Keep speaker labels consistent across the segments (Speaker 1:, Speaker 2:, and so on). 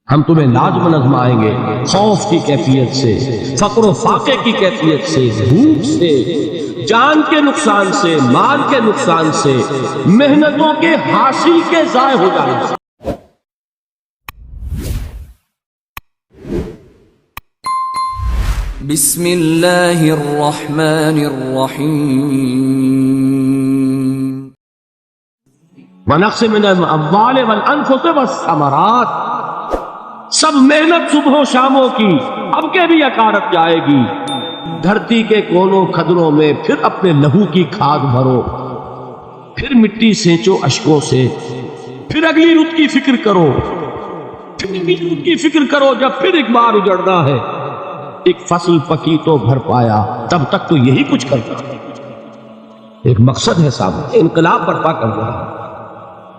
Speaker 1: ہم تمہیں لازم آزمائیں گے خوف کی کیفیت سے، فقر و فاقے کی کیفیت سے، بھوک سے، جان کے نقصان سے، مال کے نقصان سے، محنتوں کے حاصل کے ضائع ہو جانے سے۔
Speaker 2: بسم اللہ الرحمن الرحیم۔
Speaker 1: وَنَقْصٍ مِّنَ الْأَمْوَالِ وَالْأَنفُسِ وَالثَّمَرَاتِ، سب محنت صبح و شاموں کی اب کے بھی اکارت جائے گی۔ دھرتی کے کونوں کھدروں میں پھر اپنے لہو کی کھاد بھرو، پھر مٹی سینچو اشکوں سے، پھر اگلی رت کی فکر کرو، پھر اگلی رت کی فکر کرو جب پھر ایک بار اجڑنا ہے۔ ایک فصل پکی تو بھر پایا، تب تک تو یہی کچھ کرتا، ایک مقصد ہے صاحب، انقلاب برپا کر رہا،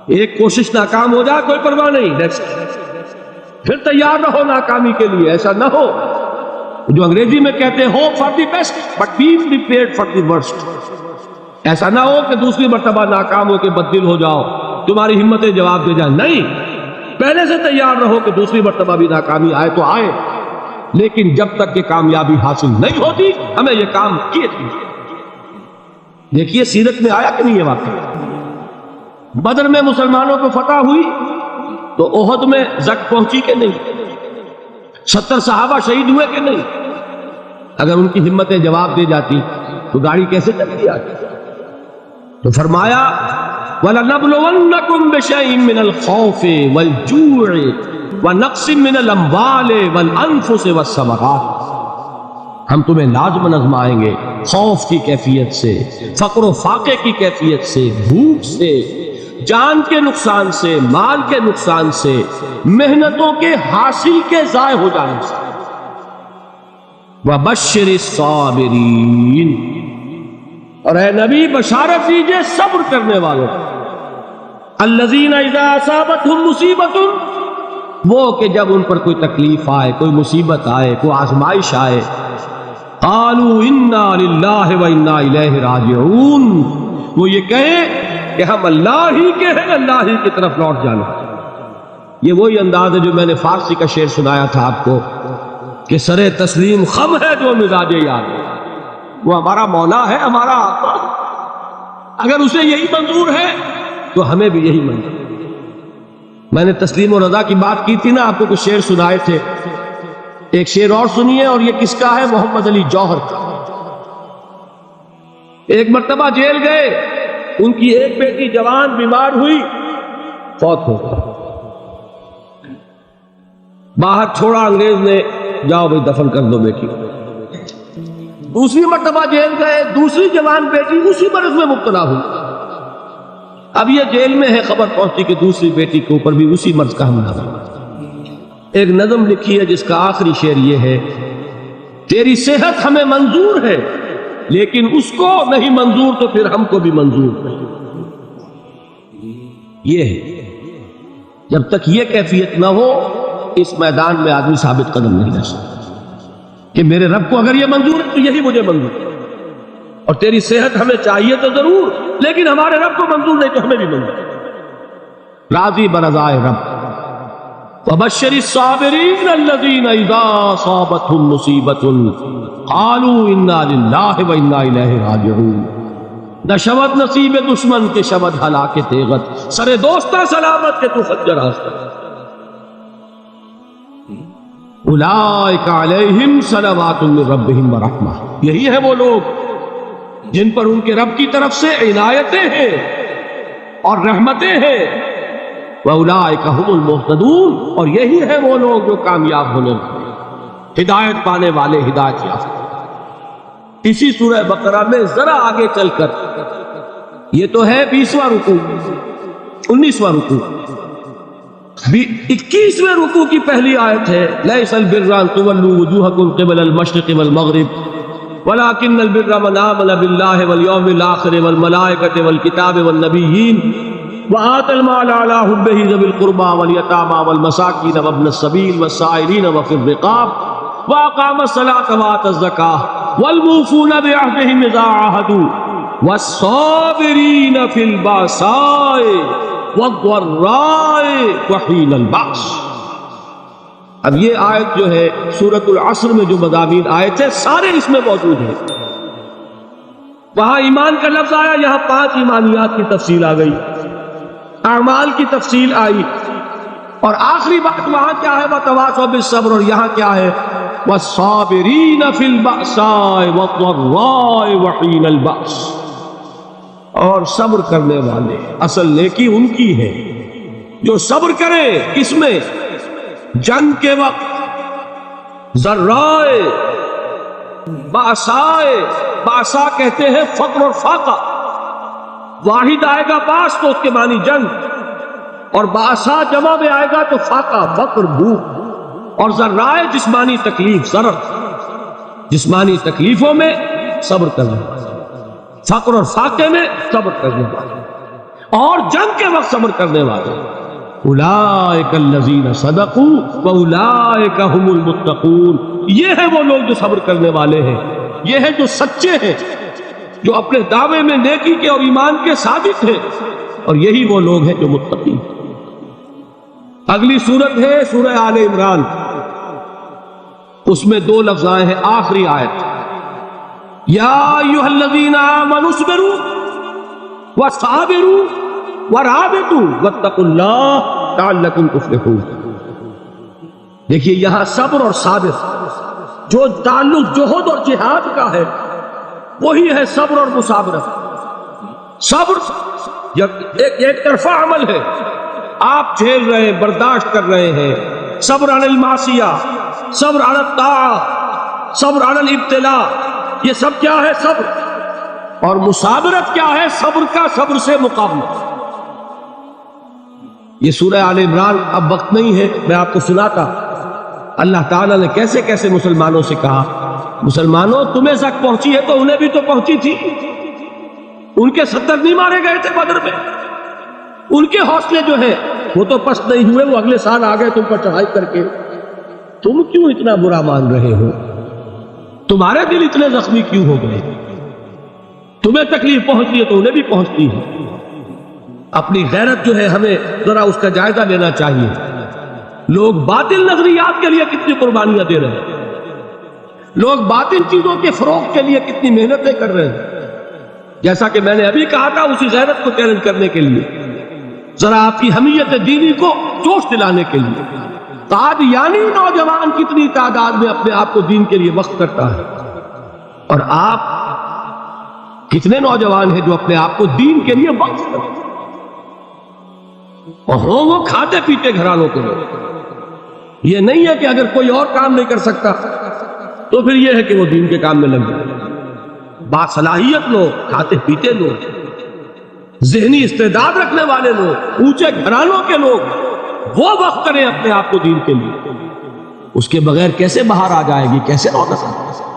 Speaker 1: ایک کوشش ناکام ہو جائے کوئی پرواہ نہیں، پھر تیار رہو ناکامی کے لیے۔ ایسا نہ ہو جو انگریزی میں کہتے ہیں hope for the best but be prepared for the worst۔ ایسا نہ ہو کہ دوسری مرتبہ ناکام ہو کے بددل ہو جاؤ، تمہاری ہمتیں جواب دے جائیں، نہیں، پہلے سے تیار رہو کہ دوسری مرتبہ بھی ناکامی آئے تو آئے، لیکن جب تک کہ کامیابی حاصل نہیں ہوتی ہمیں یہ کام کیے دیجیے۔ دیکھیے سیرت میں آیا کہ نہیں یہ واقعہ؟ بدر میں مسلمانوں کو فتح ہوئی تو احد میں زک پہنچی کہ نہیں؟ 70 صحابہ شہید ہوئے کہ نہیں؟ اگر ان کی ہمتیں جواب دے جاتی تو گاڑی کیسے چلتی آتی؟ تو فرمایا وَلَنَبْلُوَنَّكُمْ بِشَيْءٍ مِّنَ الْخَوْفِ وَالْجُوعِ وَنَقْصٍ مِّنَ الْأَمْوَالِ وَالْأَنفُسِ وَالثَّمَرَاتِ، ہم تمہیں لازم آزمائیں گے خوف کی کیفیت سے، فقر و فاقے کی کیفیت سے، بھوک سے، جان کے نقصان سے، مال کے نقصان سے، محنتوں کے حاصل کے ضائع ہو جانے سے۔ وَبَشِّرِ الصَّابِرِينَ، اور اے نبی بشارت دیجئے صبر کرنے والوں، الَّذِينَ إِذَا أَصَابَتْهُمْ مُصِيبَةٌ، وہ کہ جب ان پر کوئی تکلیف آئے، کوئی مصیبت آئے، کوئی آزمائش آئے، قَالُوا إِنَّا لِلَّهِ وَإِنَّا إِلَيْهِ رَاجِعُونَ، وہ یہ کہیں کہ ہم اللہ ہی کے ہیں، اللہ ہی کی طرف لوٹ جانا۔ یہ وہی انداز ہے جو میں نے فارسی کا شعر سنایا تھا آپ کو کہ سر تسلیم خم ہے جو مزاج یاد، وہ ہمارا مولا ہے، ہمارا آقا، اگر اسے یہی منظور ہے تو ہمیں بھی یہی منظور۔ میں نے تسلیم و رضا کی بات کی تھی نا، آپ کو کچھ شعر سنائے تھے، ایک شعر اور سنیے، اور یہ کس کا ہے؟ محمد علی جوہر کا۔ ایک مرتبہ جیل گئے، ان کی ایک بیٹی جوان بیمار ہوئی، فوت ہو گئی، باہر چھوڑا انگریز نے، جاؤ بھائی دفن کر دو بیٹی۔ دوسری مرتبہ جیل گئے، دوسری جوان بیٹی اسی مرض میں مبتلا ہوئی، اب یہ جیل میں ہے، خبر پہنچی کہ دوسری بیٹی کے اوپر بھی اسی مرض کا حملہ ہوا۔ ایک نظم لکھی ہے جس کا آخری شعر یہ ہے، تیری صحت ہمیں منظور ہے لیکن اس کو نہیں منظور تو پھر ہم کو بھی منظور نہیں۔ یہ ہے، جب تک یہ کیفیت نہ ہو اس میدان میں آدمی ثابت قدم نہیں رہ سکتا کہ میرے رب کو اگر یہ منظور ہے تو یہی مجھے منظور ہے، اور تیری صحت ہمیں چاہیے تو ضرور، لیکن ہمارے رب کو منظور نہیں تو ہمیں بھی منظور۔ راضی برضائے رب۔ وَبَشِّرِ الصَّابِرِينَ الَّذِينَ إِذَا أَصَابَتْهُمْ مُصِيبَةٌ قَالُوا إِنَّا لِلَّهِ وَإِنَّا إِلَيْهِ رَاجِعُونَ، نہ شود نصیب دشمن کے شود ہلاک تیغت، سر دوستہ سلامت کے تو خنجر آستہ۔ اولئک علیہم صلوات من ربہم ورحمہ، یہی ہے وہ لوگ جن پر ان کے رب کی طرف سے عنایتیں ہیں اور رحمتیں ہیں، وَأُولَٰئِكَ هُمُ الْمُهْتَدُونَ، اور یہی ہے وہ لوگ جو کامیاب ہونے والے، ہدایت پانے والے، ہدایت یافتہ۔ اسی سورہ بقرہ میں ذرا آگے چل کر، یہ تو ہے 20واں رکوع، 19واں رکوع، 21ویں رکوع کی پہلی آیت ہے، لَيْسَ الْبِرَّ أَن تُوَلُّوا وُجُوهَكُمْ قِبَلَ الْمَشْرِقِ وَالْمَغْرِبِ وَلَٰكِنَّ الْبِرَّ مَنْ آمَنَ بِاللَّهِ وَالْيَوْمِ الْآخِرِ وَالْمَلَائِكَةِ وَالْكِتَابِ وَالنَّبِيِّينَ وَآتَى الْمَالَ عَلَىٰ حُبِّهِ ذَوِي الْقُرْبَىٰ وَالْيَتَامَىٰ وَالْمَسَاكِينَ وَابْنَ السَّبِيلِ وَالسَّائِلِينَ وَفِي الرِّقَابِ وَأَقَامَ الصَّلَاةَ وَآتَى الزَّكَاةَ وَالْمُوفُونَ بِعَهْدِهِمْ إِذَا عَاهَدُوا وَالصَّابِرِينَ فِي الْبَأْسَاءِ وَالضَّرَّاءِ وَحِينَ الْبَأْسِ۔ اب یہ آیت جو ہے سورۃ العصر میں جو مضامین آئے تھے سارے اس میں موجود ہیں. وہاں ایمان کا لفظ آیا، یہاں 5 ایمانیات کی تفصیل آ گئی، اعمال کی تفصیل آئی، اور آخری بات وہاں کیا ہے؟ وَتَوَاصَوْا بِالصَّبْرِ، اور یہاں کیا ہے؟ وَالصَّابِرِينَ فِي الْبَأْسَاءِ وَالضَّرَّاءِ وَحِينَ الْبَأْسِ، اور صبر کرنے والے. اصل نیکی ان کی ہے جو صبر کرے. کس میں؟ جنگ کے وقت. ذرائے، باسائے، باسا کہتے ہیں فقر اور فاقہ. واحد آئے گا باس تو اس کے معنی جنگ، اور باسا جمع میں آئے گا تو فاقہ، فقر، بھوک. اور ذرائے جسمانی تکلیف، ضرر، جسمانی تکلیفوں میں صبر کرنے والے، فقر اور فاقے میں صبر کرنے والے، اور جنگ کے وقت صبر کرنے والے. اولئک الذین صدقوا واولئک هم المتقون، یہ ہے وہ لوگ جو صبر کرنے والے ہیں، یہ ہے جو سچے ہیں، جو اپنے دعوے میں نیکی کے اور ایمان کے ثابت ہیں، اور یہی وہ لوگ ہیں جو متقی. اگلی سورت ہے سورہ آل عمران، اس میں 2 لفظ آئے ہیں آخری آیت، یا ایھا الذین آمنوا اصبروا وصابروا ورابطوا واتقوا اللہ لعلکم تفلحون. دیکھیے یہاں صبر اور صابر جو تعلق جہد اور جہاد کا ہے وہی ہے صبر اور مصابرت. صبر ایک طرفہ عمل ہے، آپ جھیل رہے ہیں، برداشت کر رہے ہیں. صبر علی المعصیہ، صبر علی الطاعہ، صبر علی الابتلاء، یہ سب کیا ہے؟ صبر. اور مصابرت کیا ہے؟ صبر کا صبر سے مقابلہ. یہ سورہ آل عمران اب وقت نہیں ہے، میں آپ کو سناتا اللہ تعالیٰ نے کیسے کیسے مسلمانوں سے کہا. مسلمانوں تمہیں زک پہنچی ہے تو انہیں بھی تو پہنچی تھی. ان کے 70 نہیں مارے گئے تھے بدر میں؟ ان کے حوصلے جو ہیں وہ تو پست نہیں ہوئے، وہ اگلے سال آ گئے تم پر چڑھائی کر کے. تم کیوں اتنا برا مان رہے ہو؟ تمہارے دل اتنے زخمی کیوں ہو گئے؟ تمہیں تکلیف پہنچی ہے تو انہیں بھی پہنچتی ہے. اپنی غیرت جو ہے ہمیں ذرا اس کا جائزہ لینا چاہیے. لوگ باطل نظریات کے لیے کتنی قربانیاں دے رہے ہیں، لوگ باطل چیزوں کے فروغ کے لیے کتنی محنتیں کر رہے ہیں. جیسا کہ میں نے ابھی کہا تھا، اسی غیرت کو چیلنج کرنے کے لیے، ذرا آپ کی حمیت دینی کو جوش دلانے کے لیے. قادیانی نوجوان کتنی تعداد میں اپنے آپ کو دین کے لیے وقف کرتا ہے، اور آپ کتنے نوجوان ہیں جو اپنے آپ کو دین کے لیے وقف کرتے ہیں، اور ہوں وہ کھاتے پیتے گھرانوں کے لوگ. یہ نہیں ہے کہ اگر کوئی اور کام نہیں کر سکتا تو پھر یہ ہے کہ وہ دین کے کام میں لگ جائے. باصلاحیت لوگ، کھاتے پیتے لوگ، ذہنی استعداد رکھنے والے لوگ، اونچے گھرانوں کے لوگ، وہ وقف کریں اپنے آپ کو دین کے لیے. اس کے بغیر کیسے باہر آ جائے گی، کیسے رونق آ جائے گی؟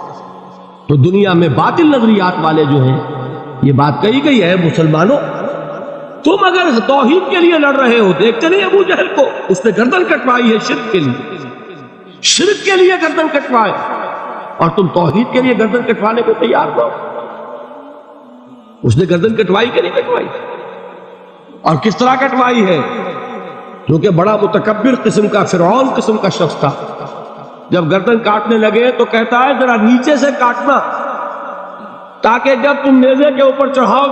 Speaker 1: تو دنیا میں باطل نظریات والے جو ہیں، یہ بات کہی گئی ہے مسلمانوں تم اگر توحید کے لیے لڑ رہے ہو، دیکھتے نہیں ابو جہل کو، اس نے گردن کٹوائی ہے شرک کے لیے، شرک کے لیے گردن کٹوائے، اور تم توحید کے لیے گردن کٹوانے کو تیار ہو. اس نے گردن کٹوائی کہ نہیں کٹوائی؟ اور کس طرح کٹوائی ہے؟ کیونکہ بڑا متکبر قسم کا، فرعون قسم کا شخص تھا. جب گردن کاٹنے لگے تو کہتا ہے ذرا نیچے سے کاٹنا، تاکہ جب تم نیزے کے اوپر چڑھاؤ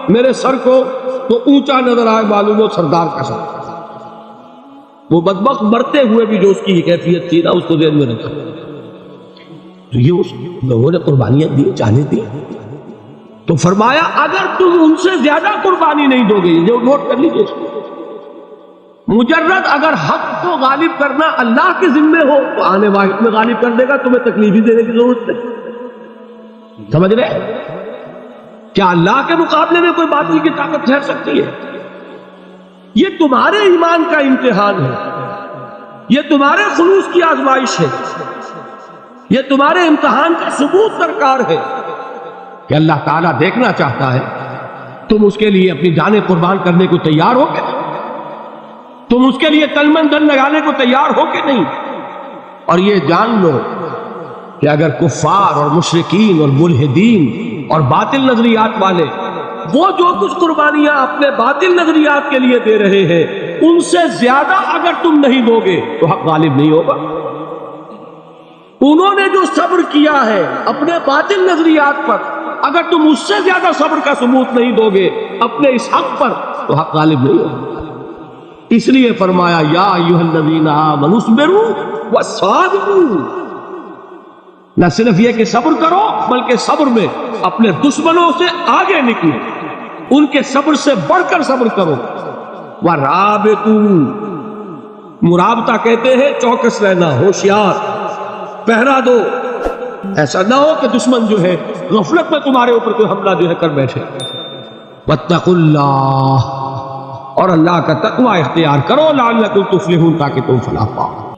Speaker 1: میرے سر کو تو اونچا نظر آئے، معلوم ہو سردار کا سر. وہ بدبخت مرتے ہوئے بھی جو اس کی کیفیت تھی نا، اس کو ذہن میں رکھا. تو یہ اس لوگوں نے قربانیاں دی، جانے دی. تو فرمایا اگر تم ان سے زیادہ قربانی نہیں دو گے، جو نوٹ کر لیجیے، مجرد اگر حق کو غالب کرنا اللہ کے ذمے ہو تو آنے واحد میں غالب کر دے گا، تمہیں تکلیف ہی دینے کی ضرورت نہیں. سمجھ رہے؟ کیا اللہ کے مقابلے میں کوئی باطل کی طاقت ٹھہر سکتی ہے؟ یہ تمہارے ایمان کا امتحان ہے، یہ تمہارے خلوص کی آزمائش ہے، یہ تمہارے امتحان کا ثبوت درکار ہے کہ اللہ تعالیٰ دیکھنا چاہتا ہے تم اس کے لیے اپنی جانیں قربان کرنے کو تیار ہو کہ نہیں، تم اس کے لیے تلمن دن لگانے کو تیار ہو کہ نہیں. اور یہ جان لو کہ اگر کفار اور مشرکین اور ملحدین اور باطل نظریات والے وہ جو کچھ قربانیاں اپنے باطل نظریات کے لیے دے رہے ہیں ان سے زیادہ اگر تم نہیں دو گے تو حق غالب نہیں ہوگا۔ انہوں نے جو صبر کیا ہے اپنے باطل نظریات پر، اگر تم اس سے زیادہ صبر کا ثبوت نہیں دو گے اپنے اس حق پر تو حق غالب نہیں ہوگا۔ اس لیے فرمایا یا ایھا الذین آمنوا اصبروا وصابروا، نہ صرف یہ کہ صبر کرو بلکہ صبر میں اپنے دشمنوں سے آگے نکلو، ان کے صبر سے بڑھ کر صبر کرو۔ وَرَابِطُوا، مرابطہ کہتے ہیں چوکس رہنا، ہوشیار، پہرا دو، ایسا نہ ہو کہ دشمن جو ہے غفلت میں تمہارے اوپر کوئی حملہ جو ہے کر بیٹھے۔ وَاتَّقُوا اللَّهَ، اور اللہ کا تقوی اختیار کرو، لعلکم تفلحون، تاکہ تم فلاح پاؤ۔